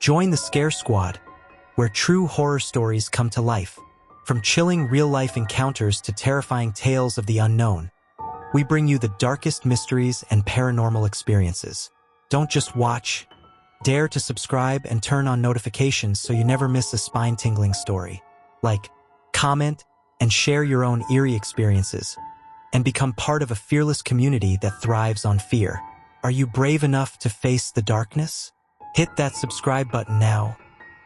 Join the Scare Squad, where true horror stories come to life. From chilling real-life encounters to terrifying tales of the unknown, we bring you the darkest mysteries and paranormal experiences. Don't just watch. Dare to subscribe and turn on notifications so you never miss a spine-tingling story. Like, comment, and share your own eerie experiences, and become part of a fearless community that thrives on fear. Are you brave enough to face the darkness? Hit that subscribe button now,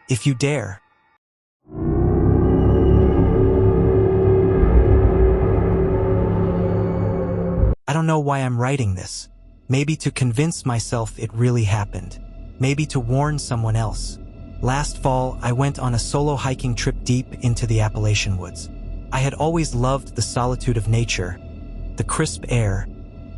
if you dare. I don't know why I'm writing this. Maybe to convince myself it really happened. Maybe to warn someone else. Last fall, I went on a solo hiking trip deep into the Appalachian woods. I had always loved the solitude of nature, the crisp air,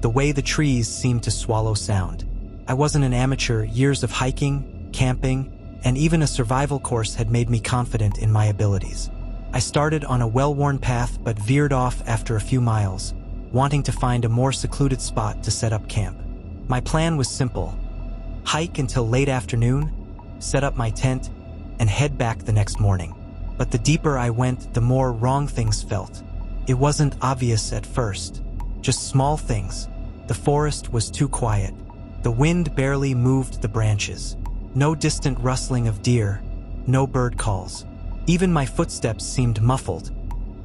the way the trees seemed to swallow sound. I wasn't an amateur. Years of hiking, camping, and even a survival course had made me confident in my abilities. I started on a well-worn path but veered off after a few miles, wanting to find a more secluded spot to set up camp. My plan was simple: hike until late afternoon, set up my tent, and head back the next morning. But the deeper I went, the more wrong things felt. It wasn't obvious at first, just small things. The forest was too quiet. The wind barely moved the branches. No distant rustling of deer, no bird calls. Even my footsteps seemed muffled,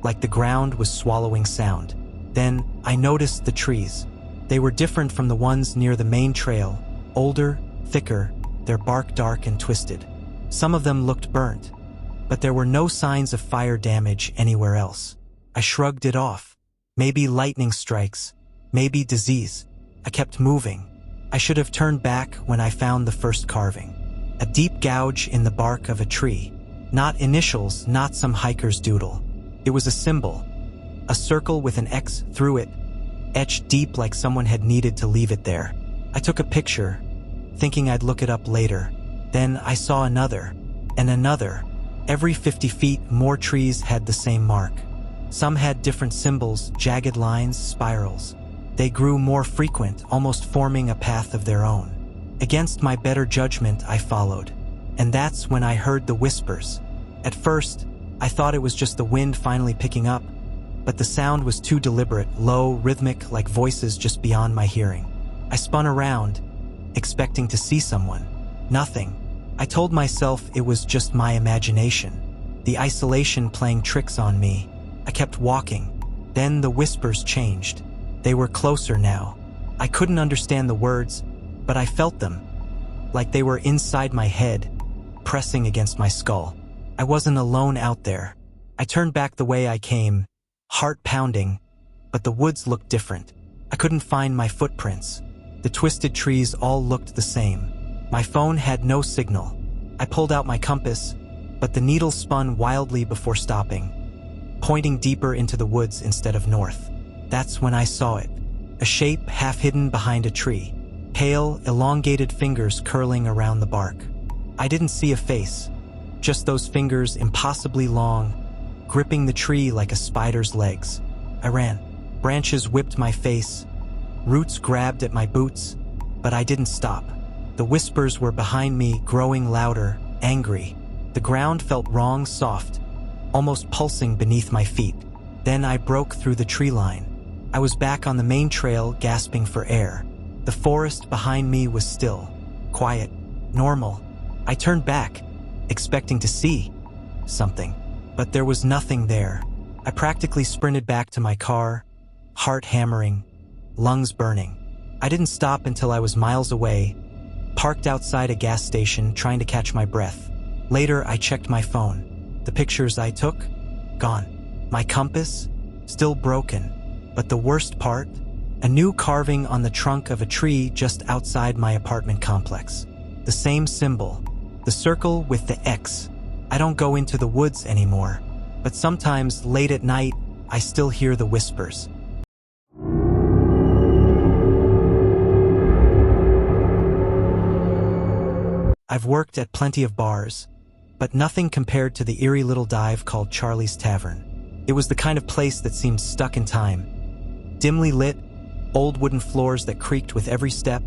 like the ground was swallowing sound. Then I noticed the trees. They were different from the ones near the main trail, older, thicker, their bark dark and twisted. Some of them looked burnt, but there were no signs of fire damage anywhere else. I shrugged it off. Maybe lightning strikes, maybe disease. I kept moving. I should have turned back when I found the first carving. A deep gouge in the bark of a tree. Not initials, not some hiker's doodle. It was a symbol. A circle with an X through it, etched deep like someone had needed to leave it there. I took a picture, thinking I'd look it up later. Then I saw another, and another. Every 50 feet, more trees had the same mark. Some had different symbols, jagged lines, spirals. They grew more frequent, almost forming a path of their own. Against my better judgment, I followed. And that's when I heard the whispers. At first, I thought it was just the wind finally picking up, but the sound was too deliberate, low, rhythmic, like voices just beyond my hearing. I spun around, expecting to see someone. Nothing. I told myself it was just my imagination, the isolation playing tricks on me. I kept walking. Then the whispers changed. They were closer now. I couldn't understand the words, but I felt them, like they were inside my head, pressing against my skull. I wasn't alone out there. I turned back the way I came, heart pounding, but the woods looked different. I couldn't find my footprints. The twisted trees all looked the same. My phone had no signal. I pulled out my compass, but the needle spun wildly before stopping, pointing deeper into the woods instead of north. That's when I saw it. A shape half hidden behind a tree. Pale, elongated fingers curling around the bark. I didn't see a face, just those fingers impossibly long, gripping the tree like a spider's legs. I ran. Branches whipped my face. Roots grabbed at my boots, but I didn't stop. The whispers were behind me, growing louder, angry. The ground felt wrong, soft, almost pulsing beneath my feet. Then I broke through the tree line. I was back on the main trail, gasping for air. The forest behind me was still, quiet, normal. I turned back, expecting to see something, but there was nothing there. I practically sprinted back to my car, heart hammering, lungs burning. I didn't stop until I was miles away, parked outside a gas station, trying to catch my breath. Later, I checked my phone. The pictures I took? Gone. My compass? Still broken. But the worst part? A new carving on the trunk of a tree just outside my apartment complex. The same symbol. The circle with the X. I don't go into the woods anymore, but sometimes late at night, I still hear the whispers. I've worked at plenty of bars, but nothing compared to the eerie little dive called Charlie's Tavern. It was the kind of place that seemed stuck in time. Dimly lit, old wooden floors that creaked with every step,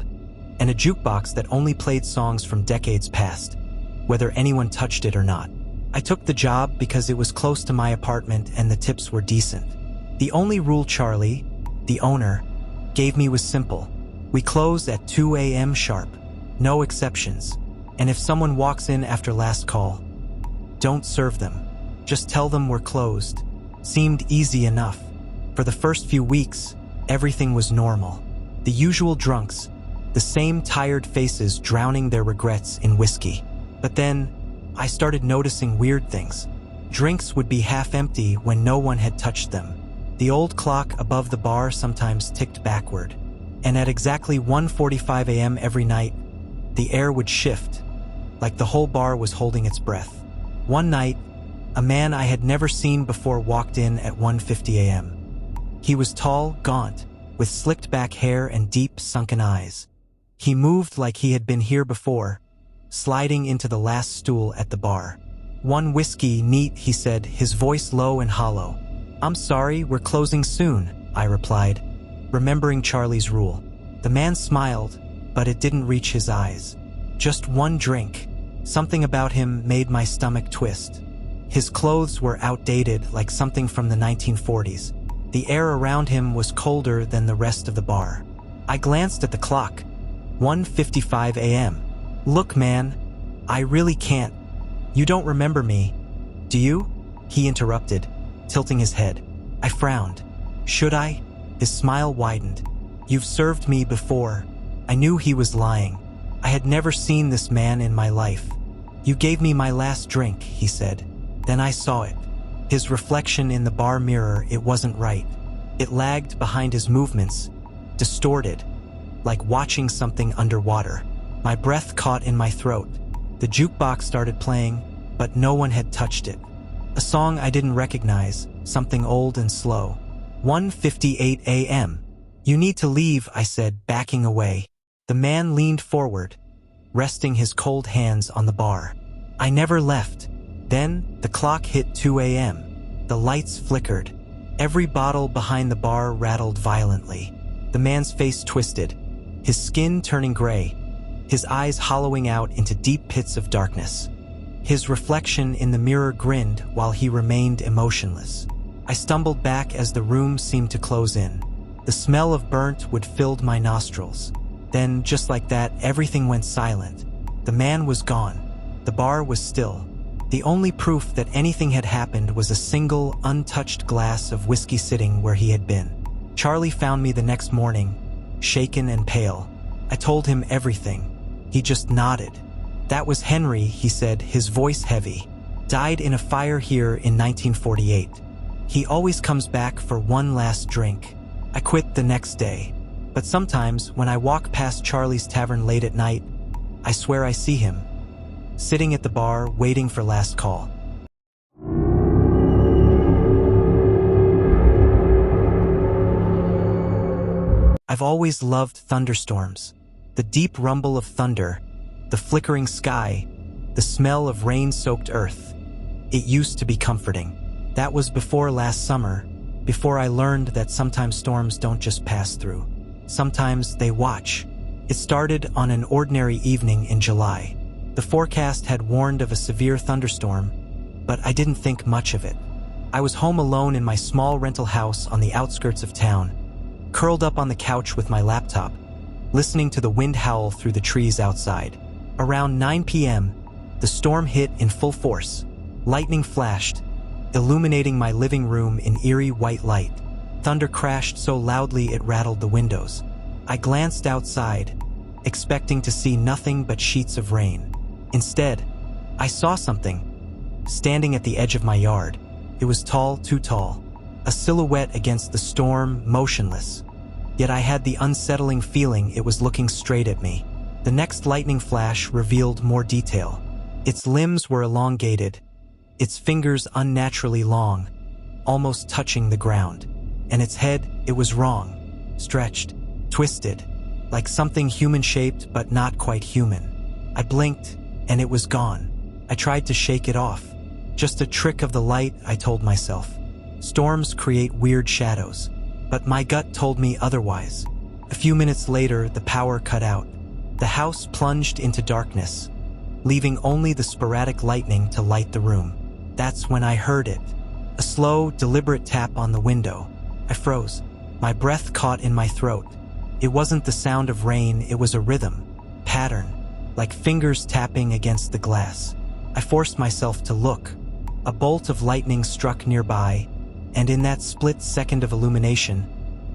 and a jukebox that only played songs from decades past. whether anyone touched it or not. I took the job because it was close to my apartment and the tips were decent. The only rule Charlie, the owner, gave me was simple. We close at 2 a.m. sharp. No exceptions. And if someone walks in after last call, don't serve them. Just tell them we're closed. Seemed easy enough. For the first few weeks, everything was normal. The usual drunks, the same tired faces drowning their regrets in whiskey. But then, I started noticing weird things. Drinks would be half empty when no one had touched them. The old clock above the bar sometimes ticked backward. And at exactly 1:45 a.m. every night, the air would shift, like the whole bar was holding its breath. One night, a man I had never seen before walked in at 1:50 a.m. He was tall, gaunt, with slicked back hair and deep, sunken eyes. He moved like he had been here before, sliding into the last stool at the bar. "One whiskey, neat," he said, his voice low and hollow. "I'm sorry, we're closing soon," I replied, remembering Charlie's rule. The man smiled, but it didn't reach his eyes. "Just one drink." Something about him made my stomach twist. His clothes were outdated, like something from the 1940s. The air around him was colder than the rest of the bar. I glanced at the clock. 1:55 a.m. "Look, man, I really can't. You don't remember me, do you?" he interrupted, tilting his head. I frowned. "Should I?" His smile widened. "You've served me before." I knew he was lying. I had never seen this man in my life. "You gave me my last drink," he said. Then I saw it. His reflection in the bar mirror, it wasn't right. It lagged behind his movements, distorted, like watching something underwater. My breath caught in my throat. The jukebox started playing, but no one had touched it. A song I didn't recognize, something old and slow. 1:58 a.m. "You need to leave," I said, backing away. The man leaned forward, resting his cold hands on the bar. I never left. Then, the clock hit 2 a.m. The lights flickered. Every bottle behind the bar rattled violently. The man's face twisted, his skin turning gray, his eyes hollowing out into deep pits of darkness. His reflection in the mirror grinned while he remained emotionless. I stumbled back as the room seemed to close in. The smell of burnt wood filled my nostrils. Then, just like that, everything went silent. The man was gone. The bar was still. The only proof that anything had happened was a single, untouched glass of whiskey sitting where he had been. Charlie found me the next morning, shaken and pale. I told him everything. He just nodded. "That was Henry," he said, his voice heavy. "Died in a fire here in 1948. He always comes back for one last drink." I quit the next day. But sometimes, when I walk past Charlie's Tavern late at night, I swear I see him, sitting at the bar, waiting for last call. I've always loved thunderstorms. The deep rumble of thunder, the flickering sky, the smell of rain-soaked earth. It used to be comforting. That was before last summer, before I learned that sometimes storms don't just pass through. Sometimes they watch. It started on an ordinary evening in July. The forecast had warned of a severe thunderstorm, but I didn't think much of it. I was home alone in my small rental house on the outskirts of town, curled up on the couch with my laptop, listening to the wind howl through the trees outside. Around 9 p.m., the storm hit in full force. Lightning flashed, illuminating my living room in eerie white light. Thunder crashed so loudly it rattled the windows. I glanced outside, expecting to see nothing but sheets of rain. Instead, I saw something, standing at the edge of my yard. It was tall, too tall, a silhouette against the storm, motionless. Yet I had the unsettling feeling it was looking straight at me. The next lightning flash revealed more detail. Its limbs were elongated, its fingers unnaturally long, almost touching the ground. And its head, it was wrong, stretched, twisted, like something human-shaped but not quite human. I blinked, and it was gone. I tried to shake it off. Just a trick of the light, I told myself. Storms create weird shadows. But my gut told me otherwise. A few minutes later, the power cut out. The house plunged into darkness. leaving only the sporadic lightning to light the room. That's when I heard it. A slow, deliberate tap on the window. I froze. My breath caught in my throat. It wasn't the sound of rain, it was a rhythm, pattern, like fingers tapping against the glass. I forced myself to look. A bolt of lightning struck nearby, and in that split second of illumination,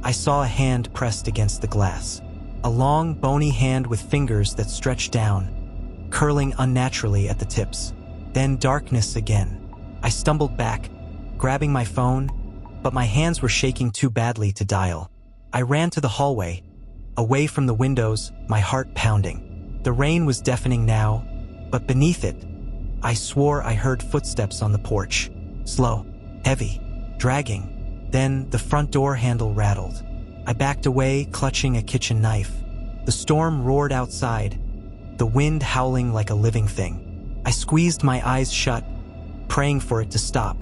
I saw a hand pressed against the glass. A long, bony hand with fingers that stretched down, curling unnaturally at the tips. Then darkness again. I stumbled back, grabbing my phone, but my hands were shaking too badly to dial. I ran to the hallway, away from the windows, my heart pounding. The rain was deafening now, but beneath it, I swore I heard footsteps on the porch. Slow, heavy, dragging. Then the front door handle rattled. I backed away, clutching a kitchen knife. The storm roared outside, the wind howling like a living thing. I squeezed my eyes shut, praying for it to stop.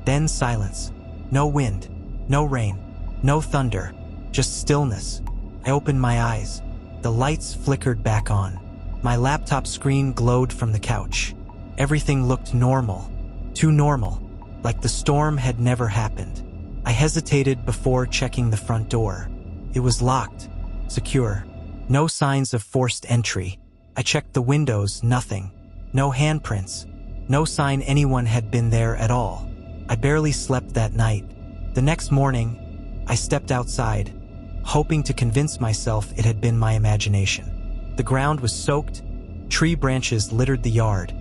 Then silence. No wind, no rain, no thunder, just stillness. I opened my eyes. The lights flickered back on. My laptop screen glowed from the couch. Everything looked normal, too normal, like the storm had never happened. I hesitated before checking the front door. It was locked, secure, no signs of forced entry. I checked the windows, nothing. No handprints, no sign anyone had been there at all. I barely slept that night. The next morning, I stepped outside, hoping to convince myself it had been my imagination. The ground was soaked, tree branches littered the yard,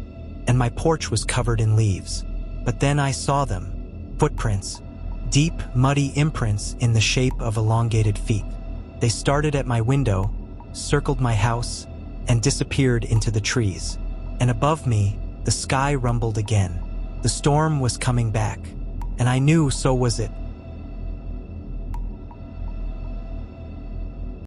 and my porch was covered in leaves. But then I saw them, footprints, deep, muddy imprints in the shape of elongated feet. They started at my window, circled my house, and disappeared into the trees. And above me, the sky rumbled again. The storm was coming back, and I knew so was it.